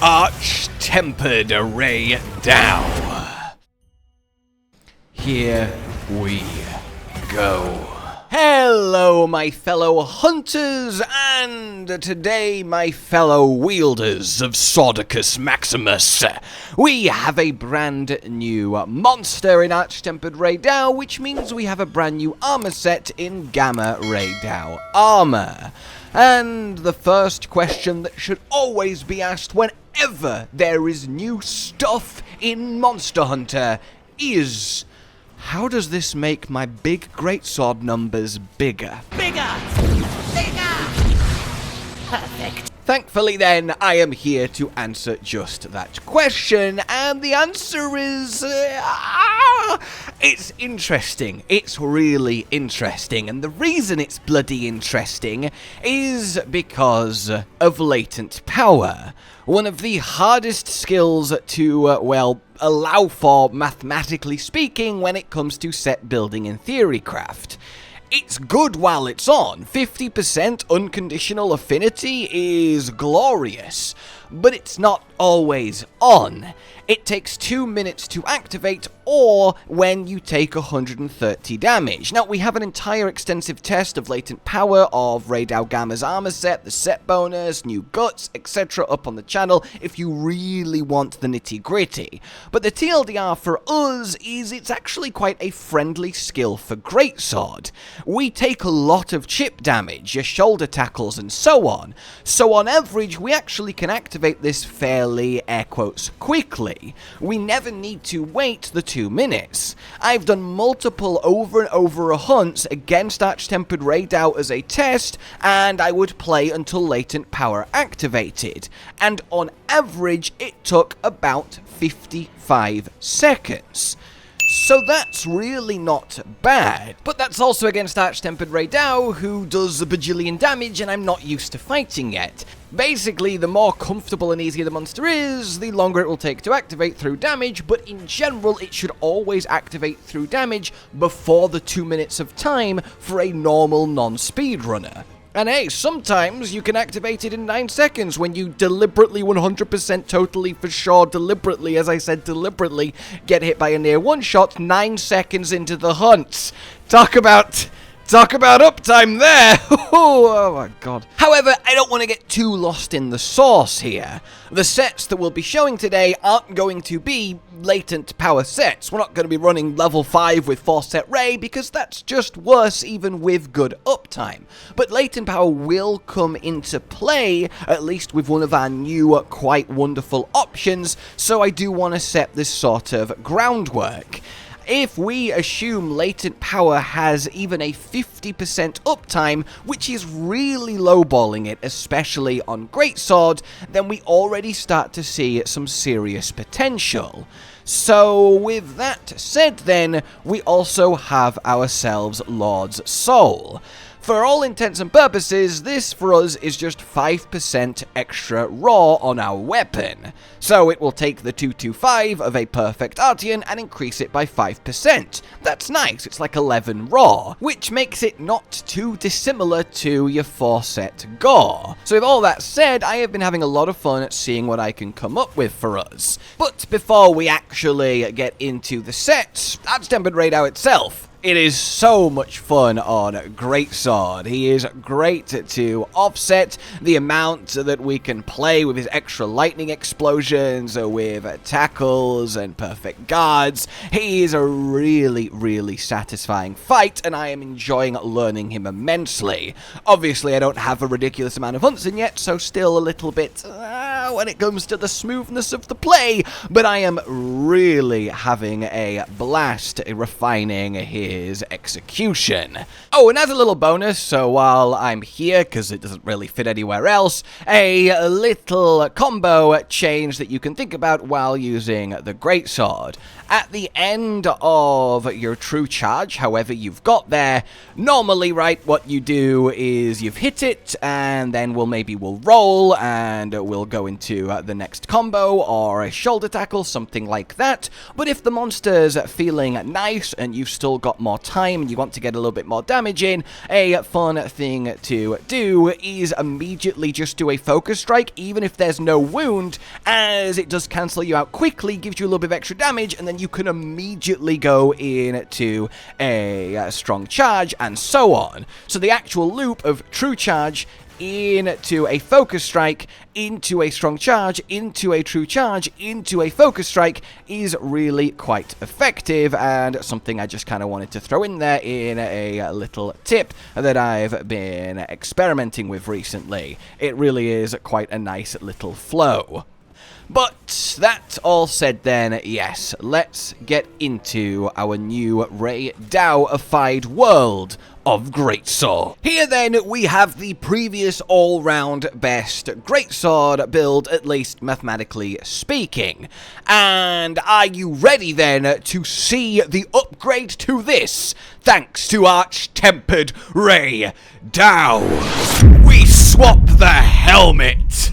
arch-tempered Rey Dau. Here we go. Hello, my fellow hunters, and today, my fellow wielders of Swordicus Maximus. We have a brand new monster in Arch-Tempered Rey Dau, which means we have a brand new armor set in Gamma Rey Dau armor. And the first question that should always be asked whenever there is new stuff in Monster Hunter is, how does this make my big greatsword numbers bigger? Bigger! Perfect. Thankfully then, I am here to answer just that question, and the answer is, it's interesting. It's really interesting, and the reason it's bloody interesting is because of Latent Power. One of the hardest skills to, allow for, mathematically speaking, when it comes to set building in Theorycraft. It's good while it's on. 50% unconditional affinity is glorious, but it's not always on. It takes 2 minutes to activate, or when you take 130 damage. Now, we have an entire extensive test of Latent Power of Rey Dau Gamma's armor set, the set bonus, new guts, etc. up on the channel if you really want the nitty-gritty. But the TLDR for us is it's actually quite a friendly skill for Greatsword. We take a lot of chip damage, your shoulder tackles and so on. So on average, we actually can activate this fairly, air quotes, quickly. We never need to wait the 2 minutes. I've done multiple over and over hunts against Arch-Tempered Rey Dau as a test, and I would play until Latent Power activated. And on average, it took about 55 seconds. So that's really not bad. But that's also against Arch-Tempered Rey Dau, who does a bajillion damage and I'm not used to fighting yet. Basically, the more comfortable and easier the monster is, the longer it will take to activate through damage, but in general, it should always activate through damage before the 2 minutes of time for a normal non-speedrunner. And hey, sometimes you can activate it in 9 seconds when you deliberately, 100% totally for sure, deliberately, as I said deliberately, get hit by a near one-shot 9 seconds into the hunt. Talk about uptime there! Oh my god. However, I don't want to get too lost in the sauce here. The sets that we'll be showing today aren't going to be Latent Power sets. We're not going to be running level 5 with 4-set Rey, because that's just worse even with good uptime. But Latent Power will come into play, at least with one of our new, quite wonderful options, so I do want to set this sort of groundwork. If we assume Latent Power has even a 50% uptime, which is really lowballing it, especially on Greatsword, then we already start to see some serious potential. So with that said then, we also have ourselves Lord's Soul. For all intents and purposes, this for us is just 5% extra raw on our weapon. So it will take the 225 of a perfect artian and increase it by 5%. That's nice, it's like 11 raw, which makes it not too dissimilar to your 4-set gore. So with all that said, I have been having a lot of fun at seeing what I can come up with for us. But before we actually get into the sets, Arch-Tempered Rey Dau itself, it is so much fun on Greatsword. He is great to offset the amount that we can play with his extra lightning explosions, with tackles and perfect guards. He is a really, really satisfying fight, and I am enjoying learning him immensely. Obviously, I don't have a ridiculous amount of hunts in yet, so still a little bit when it comes to the smoothness of the play, but I am really having a blast refining his execution. Oh, and as a little bonus, so while I'm here, because it doesn't really fit anywhere else, a little combo change that you can think about while using the Greatsword. At the end of your true charge, however you've got there, normally, right, what you do is you've hit it, and then we'll roll, and we'll go into the next combo or a shoulder tackle, something like that. But if the monster's feeling nice and you've still got more time and you want to get a little bit more damage in, a fun thing to do is immediately just do a focus strike, even if there's no wound, as it does cancel you out quickly, gives you a little bit of extra damage, and then you can immediately go into a strong charge and so on. So the actual loop of true charge into a focus strike, into a strong charge, into a true charge, into a focus strike is really quite effective, and something I just kind of wanted to throw in there in a little tip that I've been experimenting with recently. It really is quite a nice little flow. But that all said then, yes, let's get into our new Rey Dau-ified world of Greatsword. Here then we have the previous all-round best Greatsword build, at least mathematically speaking. And are you ready then to see the upgrade to this, thanks to Arch-Tempered Rey Dau? We swap the helmet!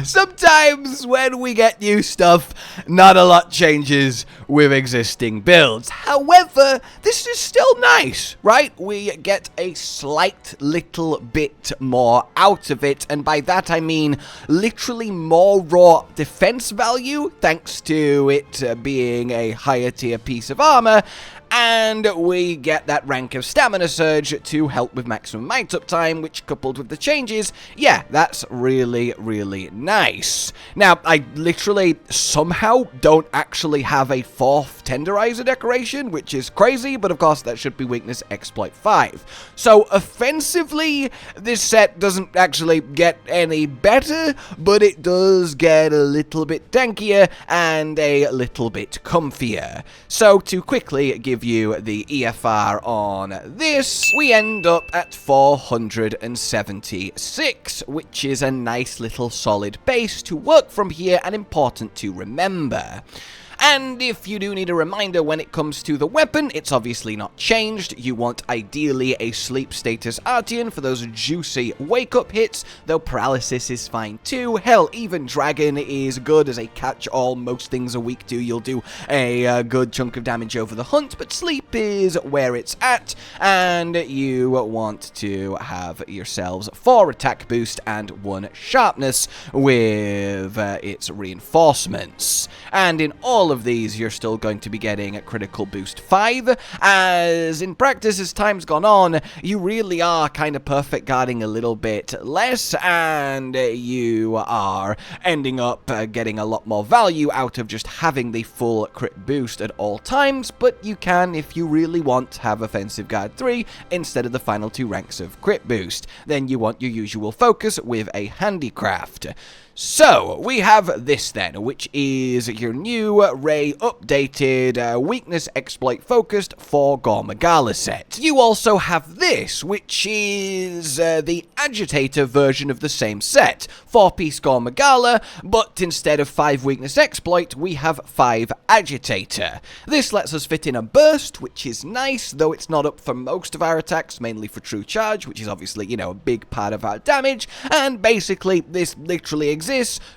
Sometimes when we get new stuff, not a lot changes with existing builds. However, this is still nice, right? We get a slight little bit more out of it, and by that I mean literally more raw defense value, thanks to it being a higher tier piece of armor. And we get that rank of stamina surge to help with maximum mount up time, which coupled with the changes, yeah, that's really, really nice. Now, I literally somehow don't actually have a 4th tenderizer decoration, which is crazy, but of course that should be weakness exploit 5. So offensively, this set doesn't actually get any better, but it does get a little bit tankier and a little bit comfier. So to quickly give you the EFR on this, we end up at 476, which is a nice little solid base to work from here and important to remember. And if you do need a reminder when it comes to the weapon, it's obviously not changed. You want ideally a sleep status artian for those juicy wake-up hits, though paralysis is fine too. Hell, even dragon is good as a catch-all. Most things are weak to. You'll do a good chunk of damage over the hunt, but sleep is where it's at, and you want to have yourselves 4 attack boost and 1 sharpness with its reinforcements. And in all of these, you're still going to be getting a critical boost 5, as in practice, as time's gone on, you really are kind of perfect guarding a little bit less, and you are ending up getting a lot more value out of just having the full crit boost at all times, but you can, if you really want, have offensive guard 3 instead of the final 2 ranks of crit boost. Then you want your usual focus with a handicraft. So, we have this then, which is your new Rey updated weakness exploit focused for gore magala set. You also have this, which is the agitator version of the same set. 4-piece gore magala, but instead of 5 weakness exploit, we have 5 agitator. This lets us fit in a burst, which is nice, though it's not up for most of our attacks, mainly for true charge, which is obviously, you know, a big part of our damage, and basically, this literally exists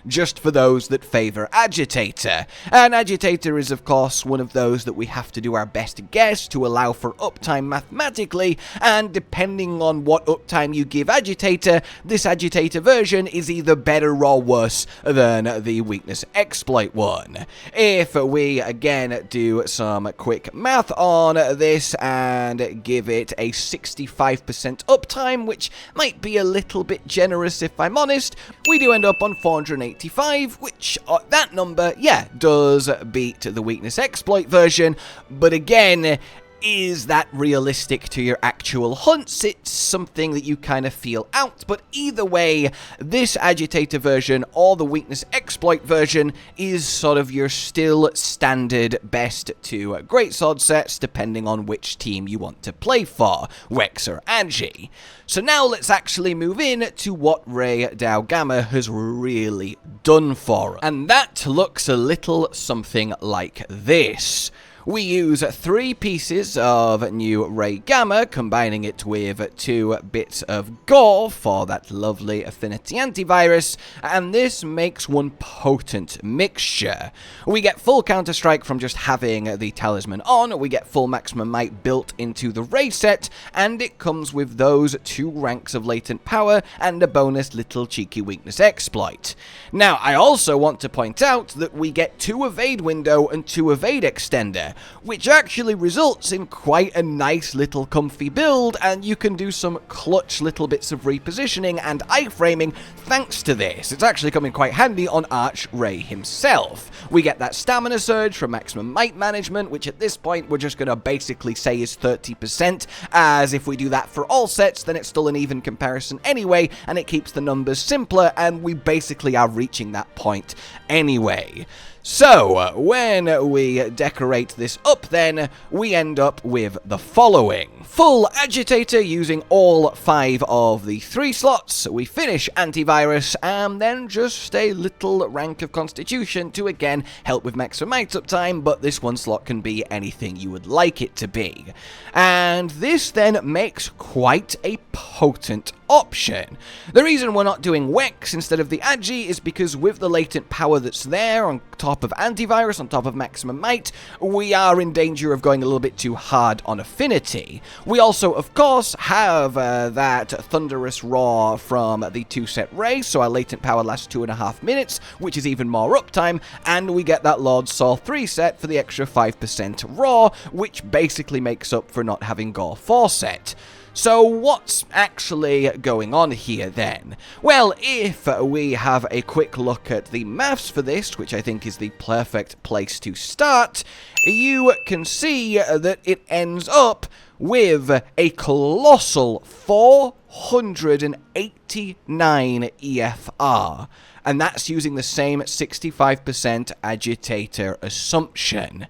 just for those that favor agitator. And agitator is of course one of those that we have to do our best to guess to allow for uptime mathematically, and depending on what uptime you give agitator, this agitator version is either better or worse than the weakness exploit one. If we again do some quick math on this and give it a 65% uptime, which might be a little bit generous if I'm honest, we do end up on 485, which that number, yeah, does beat the weakness exploit version, but again, is that realistic to your actual hunts? It's something that you kind of feel out, but either way, this agitator version or the weakness exploit version is sort of your still standard best 2 greatsword sets, depending on which team you want to play for, Wex or Agi. So now let's actually move in to what Rey Dau Gamma has really done for us. And that looks a little something like this. We use 3 pieces of new Rey Gamma, combining it with 2 bits of gore for that lovely affinity antivirus, and this makes one potent mixture. We get full counter-strike from just having the talisman on, we get full maximum might built into the Rey set, and it comes with those 2 ranks of latent power and a bonus little cheeky weakness exploit. Now, I also want to point out that we get 2 evade window and 2 evade extender, which actually results in quite a nice little comfy build, and you can do some clutch little bits of repositioning and iframing thanks to this. It's actually coming quite handy on Arch Rey himself. We get that stamina surge from maximum might management, which at this point we're just going to basically say is 30%, as if we do that for all sets, then it's still an even comparison anyway, and it keeps the numbers simpler, and we basically are reaching that point anyway. So, when we decorate this up then, we end up with the following. Full agitator using all 5 of the 3 slots, we finish antivirus, and then just a little rank of constitution to again help with maximum might uptime, but this one slot can be anything you would like it to be. And this then makes quite a potent option. The reason we're not doing Wex instead of the Agi is because with the latent power that's there on top of antivirus, on top of maximum might, we are in danger of going a little bit too hard on affinity. We also, of course, have that thunderous roar from the 2-set Rey, so our latent power lasts 2.5 minutes, which is even more uptime, and we get that Lord Saul 3 set for the extra 5% roar, which basically makes up for not having Gore 4 set. So what's actually going on here then? Well, if we have a quick look at the maths for this, which I think is the perfect place to start, you can see that it ends up with a colossal 489 EFR. And that's using the same 65% agitator assumption.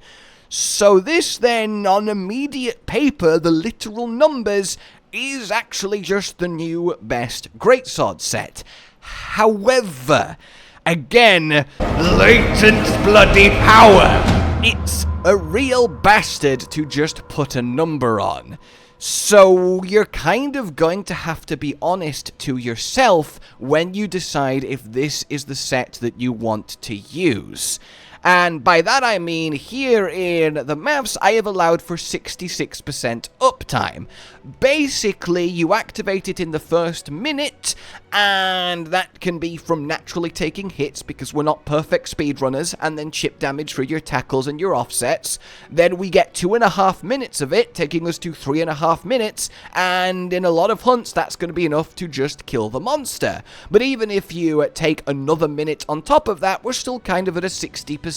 So this then, on immediate paper, the literal numbers, is actually just the new best greatsword set. However, again, latent bloody power. It's a real bastard to just put a number on. So you're kind of going to have to be honest to yourself when you decide if this is the set that you want to use. And by that I mean, here in the maps, I have allowed for 66% uptime. Basically, you activate it in the first minute, and that can be from naturally taking hits, because we're not perfect speedrunners, and then chip damage through your tackles and your offsets. Then we get 2.5 minutes of it, taking us to 3.5 minutes, and in a lot of hunts, that's going to be enough to just kill the monster. But even if you take another minute on top of that, we're still kind of at a 60%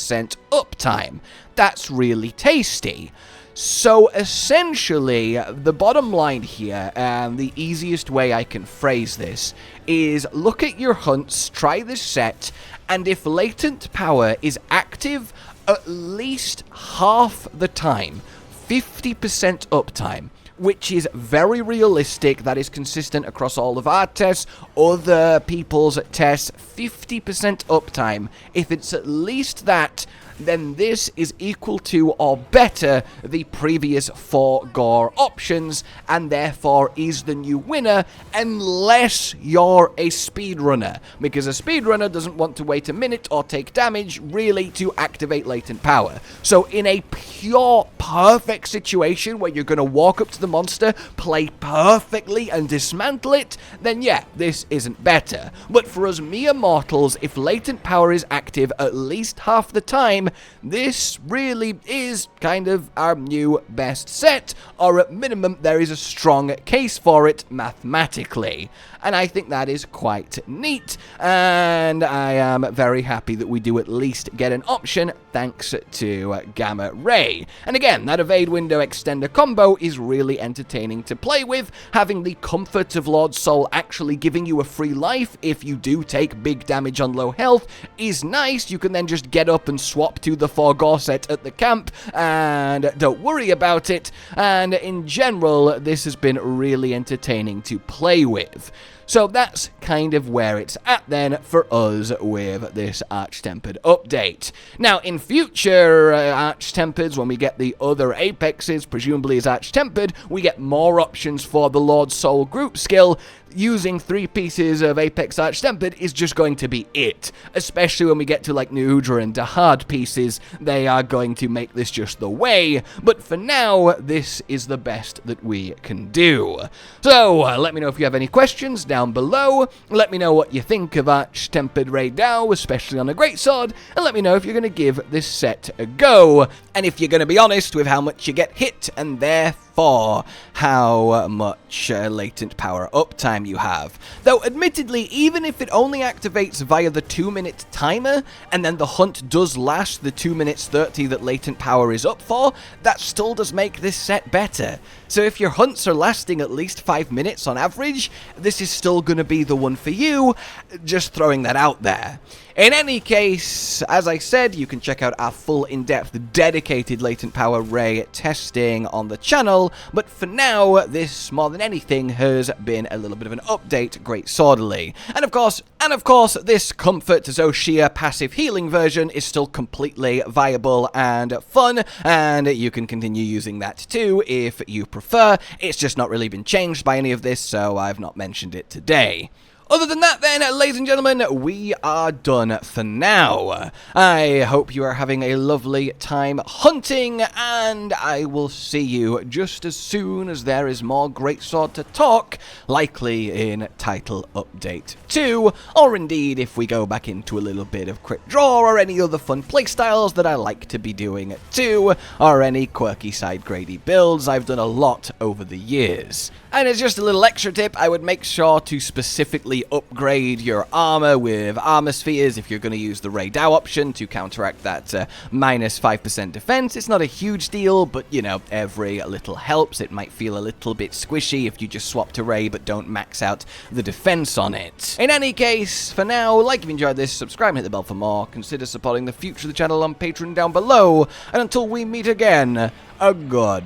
uptime. That's really tasty. So essentially, the bottom line here, and the easiest way I can phrase this, is look at your hunts, try this set, and if latent power is active at least half the time, 50% uptime, which is very realistic, that is consistent across all of our tests, other people's tests, 50% uptime. If it's at least that, then this is equal to or better the previous 4 gore options, and therefore is the new winner, unless you're a speedrunner, because a speedrunner doesn't want to wait a minute or take damage, really, to activate latent power. So in a pure, perfect situation where you're going to walk up to the monster, play perfectly, and dismantle it, then yeah, this isn't better. But for us mere mortals, if latent power is active at least half the time, this really is kind of our new best set, or at minimum there is a strong case for it mathematically. And I think that is quite neat, and I am very happy that we do at least get an option thanks to Gamma Rey. And again, that evade window extender combo is really entertaining to play with, having the comfort of Lord Soul actually giving you a free life if you do take big damage on low health is nice. You can then just get up and swap to the 4 gore set at the camp and don't worry about it, and in general this has been really entertaining to play with. So that's kind of where it's at then for us with this Arch-Tempered update. Now, in future Arch-Tempereds, when we get the other Apexes, presumably as Arch-Tempered, we get more options for the Lord Soul group skill. Using 3 pieces of Apex Arch-Tempered is just going to be it. Especially when we get to like new Udra and Dahaad pieces, they are going to make this just the way. But for now, this is the best that we can do. So, let me know if you have any questions down below. Let me know what you think of Arch-Tempered Rey Dau, especially on a greatsword. And let me know if you're going to give this set a go. And if you're going to be honest with how much you get hit, and therefore how much latent power uptime you have. Though admittedly, even if it only activates via the 2-minute timer, and then the hunt does last the 2 minutes 30 that latent power is up for, that still does make this set better. So if your hunts are lasting at least 5 minutes on average, this is still going to be the one for you, just throwing that out there. In any case, as I said, you can check out our full in-depth dedicated latent power Rey testing on the channel, but for now, this more than anything has been a little bit of an update greatswordily. And of course, this Comfort Zoshia passive healing version is still completely viable and fun, and you can continue using that too if you prefer. It's just not really been changed by any of this, so I've not mentioned it today. Other than that then, ladies and gentlemen, we are done for now. I hope you are having a lovely time hunting, and I will see you just as soon as there is more greatsword to talk, likely in Title Update 2, or indeed if we go back into a little bit of Quick Draw or any other fun playstyles that I like to be doing too, or any quirky side grady builds. I've done a lot over the years. And as just a little extra tip, I would make sure to specifically upgrade your armor with armor spheres if you're going to use the Rey Dau option to counteract that minus 5% defense. It's not a huge deal, but you know, every little helps. It might feel a little bit squishy if you just swap to Rey but don't max out the defense on it. In any case, for now, like if you enjoyed this, subscribe and hit the bell for more. Consider supporting the future of the channel on Patreon down below. And until we meet again, a goodbye.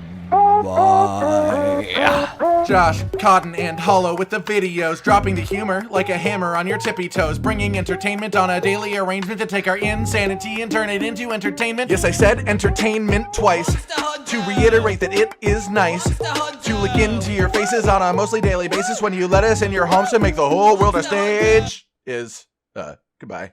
Josh, Cotton, and Hollow with the videos, dropping the humor like a hammer on your tippy toes, bringing entertainment on a daily arrangement to take our insanity and turn it into entertainment. Yes, I said entertainment twice, to reiterate that it is nice to look into your faces on a mostly daily basis when you let us in your homes to make the whole world a stage. Goodbye.